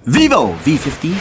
Vivo V50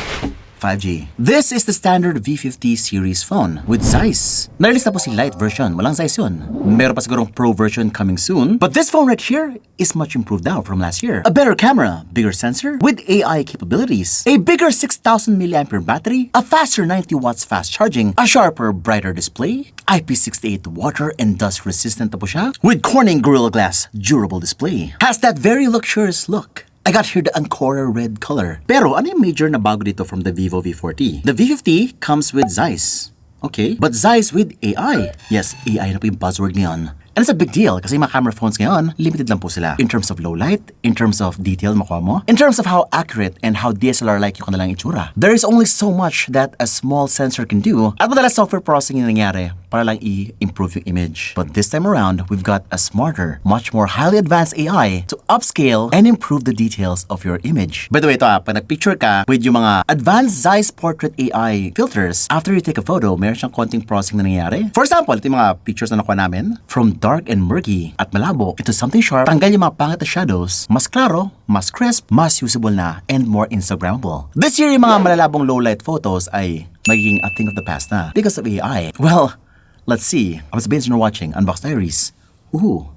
5G. This is the standard V50 series phone with ZEISS. Narelease na po si Lite version, walang ZEISS yun. Meron pa sigurong Pro version coming soon. But this phone right here is much improved now from last year. A better camera, bigger sensor with AI capabilities, a bigger 6,000 mAh battery, a faster 90 watts fast charging, a sharper, brighter display, IP68 water and dust resistant na po siya, with Corning Gorilla Glass durable display. Has that very luxurious look. I got here the Ancora red color. Pero ano yung major na bago dito from the Vivo V40? The V50 comes with ZEISS. Okay, but ZEISS with AI. Yes, AI na po yung buzzword ngayon. And it's a big deal kasi mga camera phones ngayon, limited lang po sila. In terms of low light, in terms of detail makuha mo, in terms of how accurate and how DSLR-like yung kanilang itsura. There is only so much that a small sensor can do at madalas software processing yung nangyari para lang i-improve yung image. But this time around, we've got a smarter, much more highly advanced AI to upscale and improve the details of your image. By the way, ito pag nag-picture ka with yung mga advanced ZEISS Portrait AI filters, after you take a photo, meron siyang konting processing na nangyayari. For example, ito yung mga pictures na nakuha namin from dark and murky at malabo into something sharp, tanggal yung mga pangit na shadows, mas klaro, mas crisp, mas usable na, and more Instagrammable. This year, yung mga malalabong low-light photos ay magiging a thing of the past na because of AI. Well, let's see. I was based on watching Unbox Diaries. Woohoo!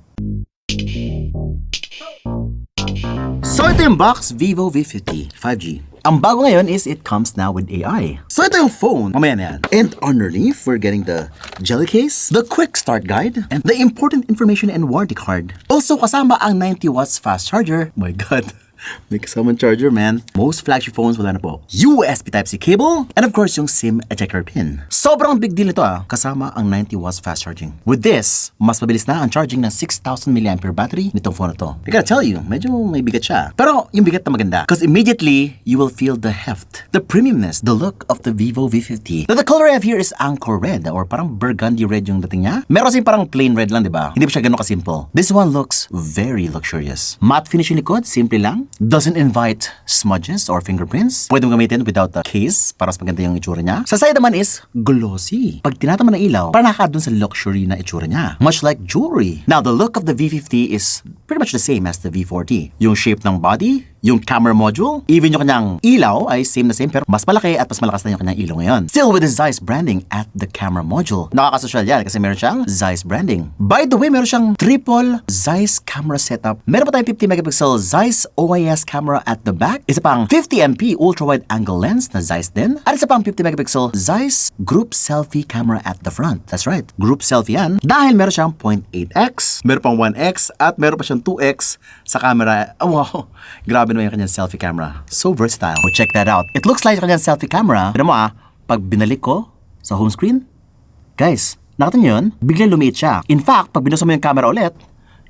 So ito yung box Vivo V50 5G. Ang bago ngayon is it comes now with AI. So ito yung phone. Mamaya na yan. And underneath, we're getting the jelly case, the quick start guide, and the important information and warranty card. Also kasama ang 90 watts fast charger. My God. May kasamang charger, man. Most flagship phones wala na po. USB Type-C cable, and of course yung SIM ejector pin. Sobrang big deal ito kasama ang 90 watts fast charging. With this, mas mabilis na ang charging ng 6,000 mAh battery nitong phone na to. I gotta tell you, medyo may bigat siya. Pero yung bigat na maganda. Because immediately, you will feel the heft, the premiumness, the look of the Vivo V50. Now the color I have here is Anchor Red, or parang burgundy red yung dating niya. Meron kasi parang plain red lang, di ba? Hindi pa siya ganun kasimple. This one looks very luxurious. Matte finish yung likod, simple lang. Doesn't invite smudges or fingerprints. Pwede mo gamitin without a case para mas maganda yung itsura niya. Sa side naman is glossy. Pag tinataman ng ilaw, parang nakakadun sa luxury na itsura niya. Much like jewelry. Now, the look of the V50 is pretty much the same as the V40. Yung shape ng body, yung camera module, even yung kanyang ilaw ay same na same pero mas malaki at mas malakas na yung kanyang ilaw ngayon. Still with the ZEISS branding at the camera module. Nakakasosyal yan kasi meron siyang ZEISS branding. By the way, meron siyang triple ZEISS camera setup. Meron pa tayong 50 megapixel ZEISS OIS camera at the back. Isa pang 50MP ultra-wide angle lens na ZEISS din. At isa pang 50 megapixel ZEISS group selfie camera at the front. That's right, group selfie yan. Dahil meron siyang 0.8x, meron pang 1x, at meron pa siyang 2x sa camera. Oh, wow, grabe naman yung kanyang selfie camera. So versatile. Oh, check that out. It looks like yung kanyang selfie camera. Pero mo pag binalik ko sa home screen, guys, nakita nyo yun? Biglang lumiit siya. In fact, pag binuksan mo yung camera ulit,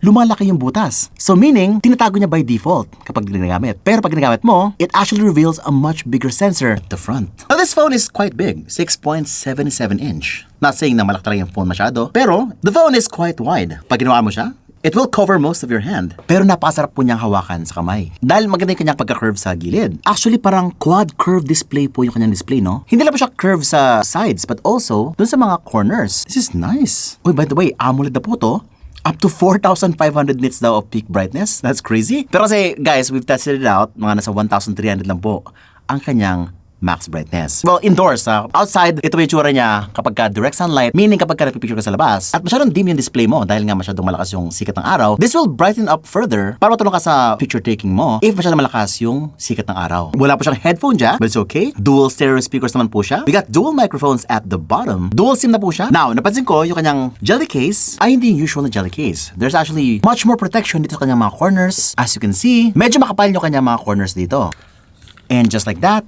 lumalaki yung butas. So meaning, tinatago niya by default kapag ginagamit. Pero pag ginagamit mo, it actually reveals a much bigger sensor at the front. Now this phone is quite big, 6.77 inch. Not saying na malaki talaga yung phone masyado, pero the phone is quite wide. Pag ginawa mo siya, it will cover most of your hand. Pero napakasarap po niyang hawakan sa kamay. Dahil maganda yung kanyang pagka-curve sa gilid. Actually, parang quad curve display po yung kanyang display, no? Hindi lang po siya curve sa sides, but also dun sa mga corners. This is nice. Oh, by the way, AMOLED na po to. Up to 4,500 nits daw of peak brightness. That's crazy. Pero kasi, guys, we've tested it out. Mga nasa 1,300 lang po ang kanyang max brightness. Well, indoors, outside, ito yung tsura niya kapag ka direct sunlight, meaning kapag ka nagpipicture ka sa labas, at masyadong dim yung display mo dahil nga masyadong malakas yung sikat ng araw, this will brighten up further para matulong ka sa picture taking mo if masyadong malakas yung sikat ng araw. Wala po siyang headphone jack, but it's okay. Dual stereo speakers naman po siya. We got dual microphones at the bottom. Dual SIM na po siya. Now, napansin ko, yung kanyang jelly case ay hindi yung usual na jelly case. There's actually much more protection dito sa kanyang mga corners. As you can see, medyo makapal yung kanyang mga corners dito. And just like that,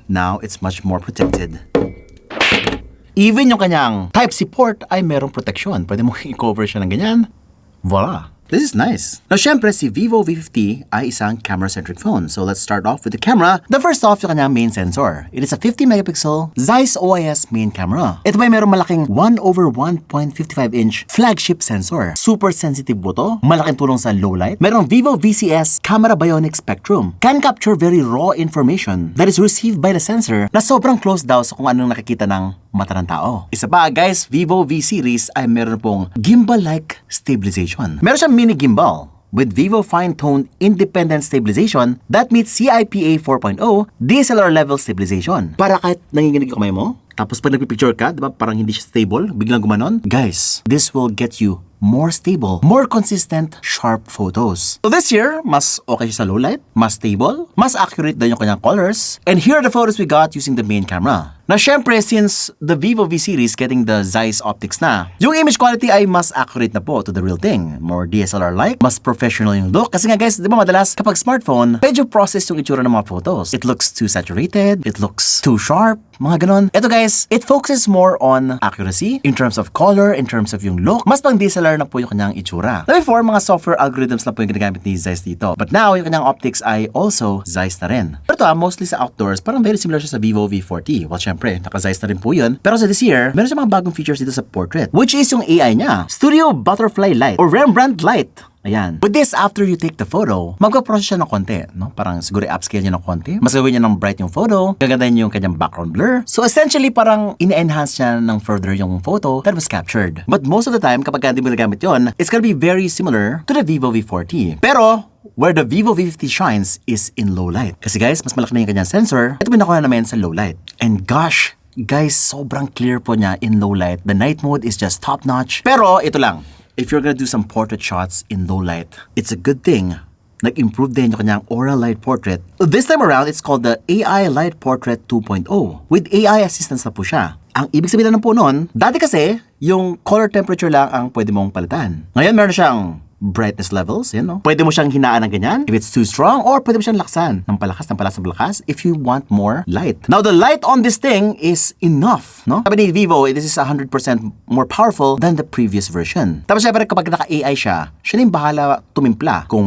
now it's much more protected. Even yung kanyang Type-C port ay merong protection. Pwede mo i-cover siya ng ganyan. Voila! This is nice. Now, syempre, si Vivo V50 ay isang camera-centric phone. So, let's start off with the camera. The first off, yung kanyang main sensor. It is a 50 megapixel ZEISS OIS main camera. Ito may merong malaking 1/1.55-inch flagship sensor. Super sensitive po to. Malaking tulong sa low light. Merong Vivo VCS Camera Bionic Spectrum. Can capture very raw information that is received by the sensor na sobrang close daw sa kung anong nakikita ng mata ng tao. Isa pa, guys, Vivo V series ay meron pong gimbal-like stabilization. Meron siyang mini gimbal. with Vivo fine-toned independent stabilization that meets CIPA 4.0 DSLR level stabilization. Para kahit nanginginig yung kamay mo, tapos pag nagpipicture ka, diba, parang hindi siya stable, biglang gumanon. Guys, this will get you more stable, more consistent, sharp photos. So this year, mas okay siya sa low light, mas stable, mas accurate din yung kanyang colors. And here are the photos we got using the main camera. Na syempre, since the Vivo V series getting the ZEISS optics na, yung image quality ay mas accurate na po to the real thing. More DSLR-like, mas professional yung look. Kasi nga guys, di ba madalas kapag smartphone, medyo process yung itsura ng mga photos. It looks too saturated, it looks too sharp, mga ganon. Ito guys, it focuses more on accuracy, in terms of color, in terms of yung look. Mas pang DSLR na po yung kanyang itsura. Na before, mga software algorithms na po yung ginagamit ni ZEISS dito. But now, yung kanyang optics ay also ZEISS na rin. Pero ito mostly sa outdoors, parang very similar siya sa Vivo V40. Well, syempre, naka-ZEISS na rin po yun. Pero sa this year, meron siya mga bagong features dito sa portrait, which is yung AI niya, Studio Butterfly Light or Rembrandt Light. Ayan. With this, after you take the photo, magpa-process siya ng konti, no? Parang siguro i-upscale niya ng konti. Mas gawin niya ng bright yung photo, gagandahin niya yung kanyang background blur. So essentially, parang ine-enhance niya ng further yung photo that was captured. But most of the time, kapag hindi mo nagamit yun, it's gonna be very similar to the Vivo V40. Pero, where the Vivo V50 shines is in low light. Kasi guys, mas malaki na yung kanyang sensor. Ito pinakuha namin sa low light. And gosh, guys, sobrang clear po niya in low light. The night mode is just top-notch. Pero, ito lang. If you're gonna do some portrait shots in low light, it's a good thing nag-improve din yung kanyang Aura Light Portrait. This time around, it's called the AI Light Portrait 2.0. With AI assistance na po siya. Ang ibig sabihin na po nun, dati kasi, yung color temperature lang ang pwede mong palitan. Ngayon, meron siyang brightness levels, you know. Pwede mo siyang hinaan ng ganyan if it's too strong, or pwede mo siyang laksan ng palakas if you want more light. Now, the light on this thing is enough, no? Sabi ni Vivo, this is 100% more powerful than the previous version. Tapos syempre, kapag naka-AI siya na yung bahala tumimpla kung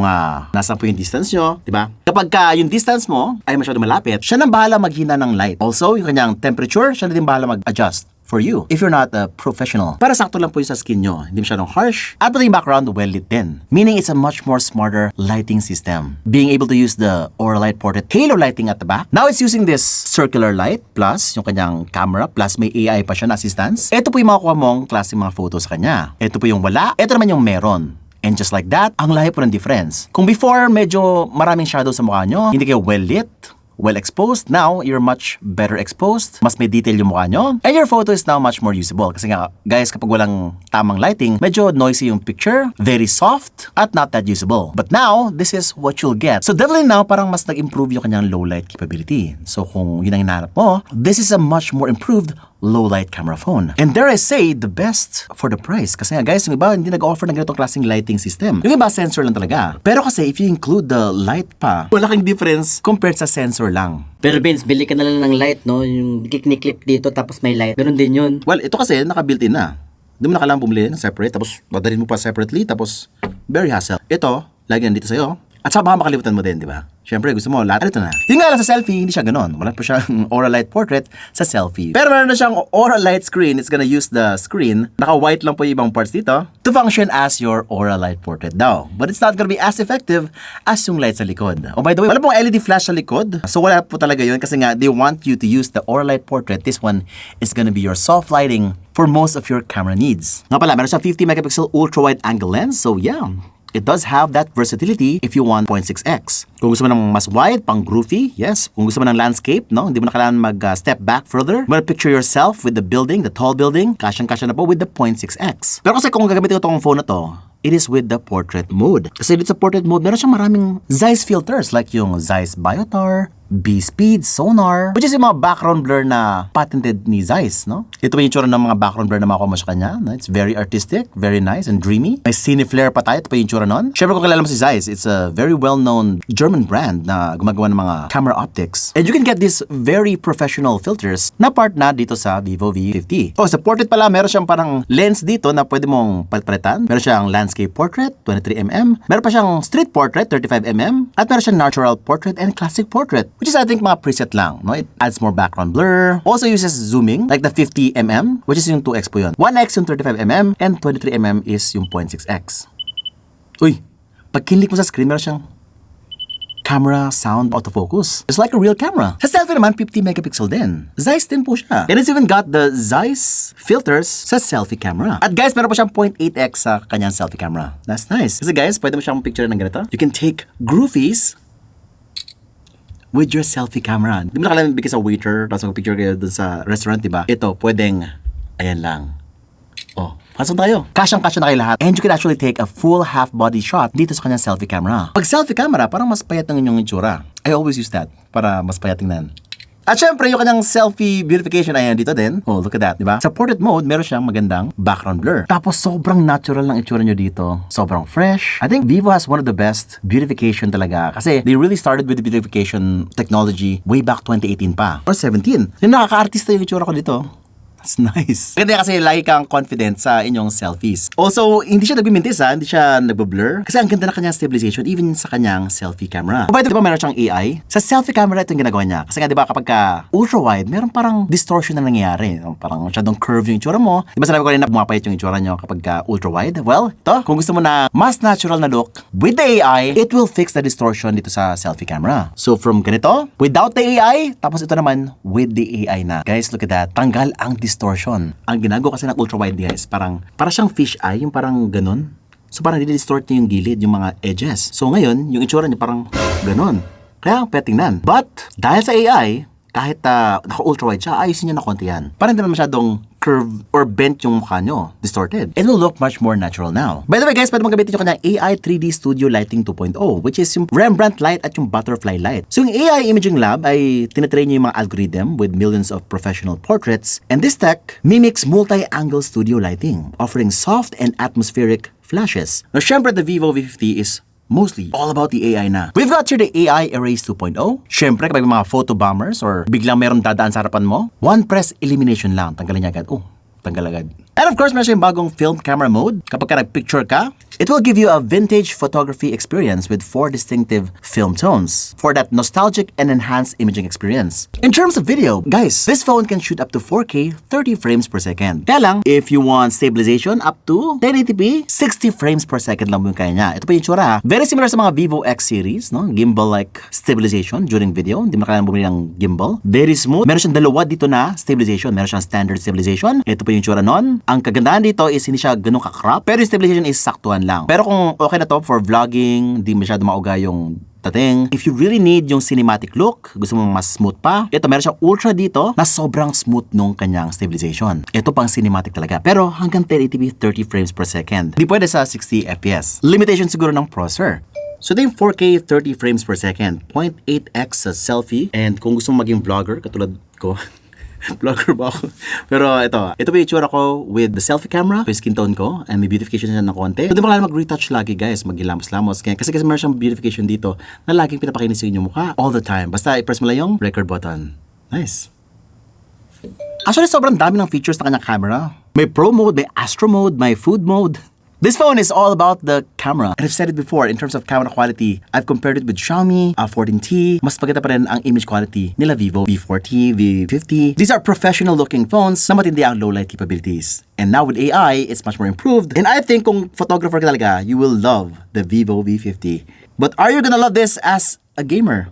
nasaan po yung distance nyo, di ba? Kapag yung distance mo ay masyado malapit, siya nang bahala maghina ng light. Also, yung kanyang temperature, siya na din bahala mag-adjust for you if you're not a professional. Para sakto lang po yung sa skin nyo. Hindi masyadong harsh. At pati yung background, well lit din. Meaning it's a much more smarter lighting system. Being able to use the Aura Light Portrait halo lighting at the back. Now it's using this circular light plus yung kanyang camera plus may AI pa siya na assistance. Ito po yung makukuha mong klase mga photos sa kanya. Ito po yung wala. Ito naman yung meron. And just like that, ang lahi po ng difference. Kung before, medyo maraming shadow sa mukha nyo, hindi kayo well lit, well exposed, now you're much better exposed, mas may detail yung mukha nyo, and your photo is now much more usable. Kasi nga, guys, kapag walang tamang lighting, medyo noisy yung picture, very soft, at not that usable. But now, this is what you'll get. So definitely now, parang mas nag-improve yung kanyang low light capability. So kung yun ang hinahanap mo, this is a much more improved low light camera phone. And dare I say, the best for the price. Kasi nga guys, yung iba hindi nag-offer ng ganitong klaseng lighting system. Yung iba sensor lang talaga. Pero kasi if you include the light pa, malaking difference compared sa sensor lang. Pero Vince, bili ka na lang ng light, no? Yung kiknik-click dito tapos may light. Ganun din yun. Well, ito kasi naka-built-in na. Hindi mo na kailangan bumili ng separate, tapos dadalhin mo pa separately, tapos very hassle. Ito, lagi nandito sa'yo. At saka baka makalimutan mo din, di ba? Siyempre, gusto mo, lahat ito na. Yung nga lang sa selfie, hindi siya ganon. Wala po siyang Aura Light Portrait sa selfie. Pero meron na siyang Aura Light screen. It's gonna use the screen. Naka-white lang po yung ibang parts dito to function as your Aura Light Portrait daw. But it's not gonna be as effective as yung light sa likod. Oh, by the way, wala pong LED flash sa likod. So wala po talaga yun kasi nga, they want you to use the Aura Light Portrait. This one is gonna be your soft lighting for most of your camera needs. Nga pala, meron siyang 50 megapixel ultra-wide angle lens. So yeah, it does have that versatility if you want 0.6x. Kung gusto mo ng mas wide, pang groovy, yes. Kung gusto mo ng landscape, no? Hindi mo na kailangan mag-step back further. You wanna picture yourself with the building, the tall building, kasyang-kasya na po with the 0.6x. Pero kasi kung gagamitin ko itong phone na to, it is with the portrait mode. Kasi dito sa portrait mode, meron siyang maraming ZEISS filters like yung ZEISS Biotar, B-Speed, Sonar, which is yung mga background blur na patented ni ZEISS, no? Ito yung itsura ng mga background blur na makuha mo sa kanya, no? It's very artistic, very nice and dreamy. May cine flare pa tayo, ito pa yung itsura nun. Siyempre kung kilala mo si ZEISS, it's a very well-known German brand na gumagawa ng mga camera optics. And you can get these very professional filters na part na dito sa Vivo V50. Oh, sa portrait pala, meron siyang parang lens dito na pwede mong palit-palitan. Meron siyang landscape portrait, 23mm. Meron pa siyang street portrait, 35mm. At meron siyang natural portrait and classic portrait, which is I think mga preset lang, no? It adds more background blur. Also uses zooming, like the 50mm, which is yung 2x po yun. 1x yung 35mm, and 23mm is yung 0.6x. Uy, pag kinlik mo sa screen, meron siyang camera sound autofocus. It's like a real camera. Sa selfie naman, 50 megapixel din. ZEISS din po siya. And it's even got the ZEISS filters sa selfie camera. At guys, meron pa siyang 0.8x sa kanyang selfie camera. That's nice. Kasi guys, pwede mo siyang picture ng ganito. You can take groofies with your selfie camera. Hindi mo na kailangan bigay sa waiter, tapos mag-picture kayo dun sa restaurant, diba? Ito, pwedeng, ayan lang. Oh, pasok tayo. Kasyang-kasya na kayo lahat. And you can actually take a full half-body shot dito sa kanyang selfie camera. Pag selfie camera, parang mas payat ng inyong itsura. I always use that para mas payat tingnan. At syempre, yung kanyang selfie beautification, ayan dito din. Oh, look at that, diba? Sa portrait mode, meron siyang magandang background blur. Tapos, sobrang natural ng itsura nyo dito. Sobrang fresh. I think Vivo has one of the best beautification talaga. Kasi, they really started with the beautification technology way back 2018 pa. Or 17. Yung nakaka-artista yung itsura ko dito. That's nice. Ganda kasi lagi kang confident sa inyong selfies. Also, hindi siya nagbimintis hindi siya nagbablur. Kasi ang ganda na kanyang stabilization even sa kanyang selfie camera. By the way, meron siyang AI. Sa selfie camera ito yung ginagawa niya. Kasi nga diba kapag ka ultra-wide, meron parang distortion na nangyayari. Parang masyadong curve yung itsura mo. Diba sinabi ko rin na pumapayat yung itsura nyo kapag ka ultra-wide? Well, ito, kung gusto mo na mas natural na look, with the AI, it will fix the distortion dito sa selfie camera. So from ganito, without the AI, tapos ito naman with the AI na. Guys, look at that. Tanggal ang distortion. Ang ginagawa kasi ng ultra-wide guys, para siyang fish eye, yung parang ganun. So parang distort niya yung gilid, yung mga edges. So ngayon, yung itsura niya parang ganun. Kaya pwede tingnan. But, dahil sa AI, kahit naka-ultra-wide siya, ayusin niya na konti yan. Parang hindi naman masyadong curve or bent yung mukha nyo. Distorted. It will look much more natural now. By the way guys, pwede mong gamitin yung kanyang AI 3D Studio Lighting 2.0, which is yung Rembrandt light at yung butterfly light. So yung AI Imaging Lab ay tinatrain niya yung mga algorithm with millions of professional portraits, and this tech mimics multi-angle studio lighting, offering soft and atmospheric flashes. Now syempre, the Vivo V50 is mostly all about the AI na. We've got here the AI Erase 2.0. Syempre, kapag mga photo bombers or biglang meron dadaan sa harapan mo, one press elimination lang. Tanggalin niya agad. Oh, tanggal agad. And of course, meron siyang bagong film camera mode. Kapag ka nag-picture ka, it will give you a vintage photography experience with 4 distinctive film tones for that nostalgic and enhanced imaging experience. In terms of video, guys, this phone can shoot up to 4K 30 frames per second. Kaya lang, if you want stabilization up to 1080p, 60 frames per second lang yung kaya niya. Ito pa yung tsura ha. Very similar sa mga Vivo X series, no? Gimbal-like stabilization during video. Hindi mo kailangan bumili ng gimbal. Very smooth. Meron siyang dalawa dito na stabilization. Meron siyang standard stabilization. Ito pa yung tsura nun. Ang kagandahan dito is hindi siya ganun ka-crop, pero yung stabilization is saktuhan lang. Pero kung okay na to for vlogging, di masyado mauga yung dating. If you really need yung cinematic look, gusto mo mas smooth pa, ito meron siyang ultra dito na sobrang smooth nung kanyang stabilization. Ito pang cinematic talaga. Pero hanggang 1080p 30 frames per second. Di pwede sa 60 FPS. Limitation siguro ng processor. So ito yung 4K 30 frames per second, 0.8x sa selfie, and kung gusto mo maging vlogger, katulad ko, vlogger ba ako? Pero ito pa yung itsura ko with the selfie camera, yung skin tone ko, and may beautification siya ng konti. So di ba kailangan mag-retouch lagi guys, mag-ilamos-lamos. Kasi meron siyang beautification dito na laging pinapakinis yung mukha all the time. Basta i-press mo lang yung record button. Nice. Actually, sobrang dami ng features na kanyang camera. May pro mode, may astro mode, may food mode. This phone is all about the camera. And I've said it before, in terms of camera quality, I've compared it with Xiaomi, 14T. Mas maganda pa rin ang image quality nila Vivo, V40, V50. These are professional-looking phones na matindi ang low-light capabilities. And now with AI, it's much more improved. And I think kung photographer ka talaga, you will love the Vivo V50. But are you gonna love this as a gamer?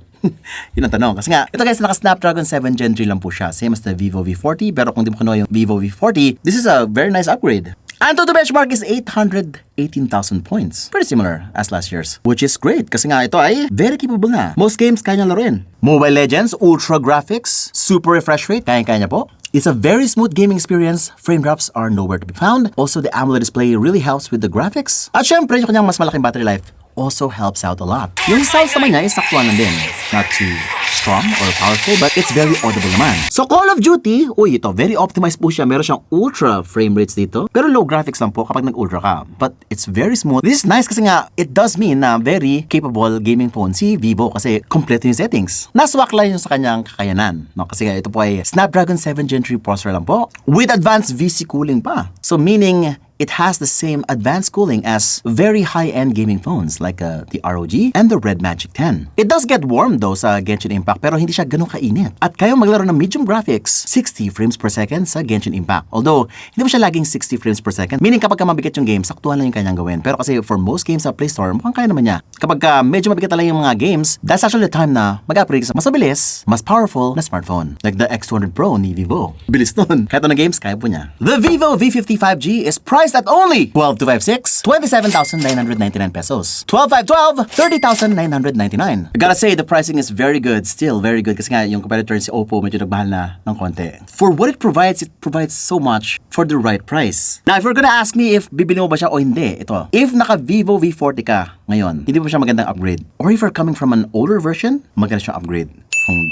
Yun ang tanong. Kasi nga, ito guys, naka-Snapdragon 7 Gen 3 lang po siya. Same as the Vivo V40. Pero kung di mo kinuha yung Vivo V40, this is a very nice upgrade. And the benchmark is 818,000 points. Pretty similar as last year's. Which is great kasi nga ito ay very capable na. Most games kaya niya laruin. Mobile Legends, ultra graphics, super refresh rate, kaya niya po. It's a very smooth gaming experience. Frame drops are nowhere to be found. Also, the AMOLED display really helps with the graphics. At syempre, yung kanyang mas malaking battery life also helps out a lot. Yung sounds naman niya is saktuan lang din. Not too strong or powerful, but it's very audible naman. So Call of Duty, uy, ito, very optimized po siya. Meron siyang ultra frame rates dito. Pero low graphics lang po kapag nag-ultra ka. But it's very smooth. This is nice kasi nga, it does mean na very capable gaming phone si Vivo kasi kompleto yung settings. Naswak lang yung sa kanyang kakayanan. No? Kasi nga, ito po ay Snapdragon 7 Gen 3 processor lang po with advanced VC cooling pa. So meaning, it has the same advanced cooling as very high-end gaming phones like the ROG and the Red Magic 10. It does get warm though sa Genshin Impact pero hindi siya ganun kainit. At kayong maglaro ng medium graphics, 60 frames per second sa Genshin Impact. Although, hindi mo siya laging 60 frames per second. Meaning kapag mabigat yung game, saktuhan lang yung kanyang gawin. Pero kasi for most games sa Play Store, mukhang kaya naman niya. Kapag medyo mabigat lang yung mga games, that's actually the time na mag-upgrade sa mas mabilis, mas powerful na smartphone. Like the X200 Pro ni Vivo. Bilis nun. Kahit anong games, kaya po niya. The Vivo V50 5G is priced at only 12,256, 27,999 pesos. 12,512, 30,999. I gotta say, the pricing is very good. Still very good. Kasi nga, yung competitor si Oppo medyo nagmahal na ng konti. For what it provides so much for the right price. Now, if you're gonna ask me if bibili mo ba siya o hindi, ito. If naka Vivo V40 ka ngayon, hindi mo siya magandang upgrade. Or if you're coming from an older version, maganda siyang upgrade.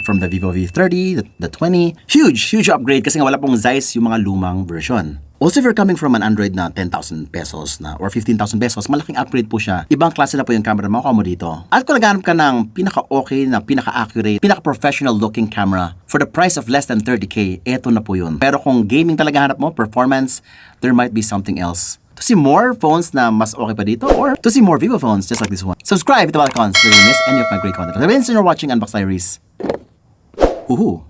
From the Vivo V30, the 20. Huge upgrade kasi nga wala pong ZEISS yung mga lumang version. Also, if you're coming from an Android na 10,000 pesos na or 15,000 pesos, malaking upgrade po siya. Ibang klase na po yung camera makuha mo dito. At kung naghanap ka ng pinaka-okay na pinaka-accurate, pinaka-professional looking camera for the price of less than 30K, eto na po yun. Pero kung gaming talaga hanap mo, performance, there might be something else. To see more phones na mas okay pa dito or to see more Vivo phones just like this one. Subscribe, hit the bell icon so you miss any of my great content. Thanks for watching Unbox Diaries. Woohoo!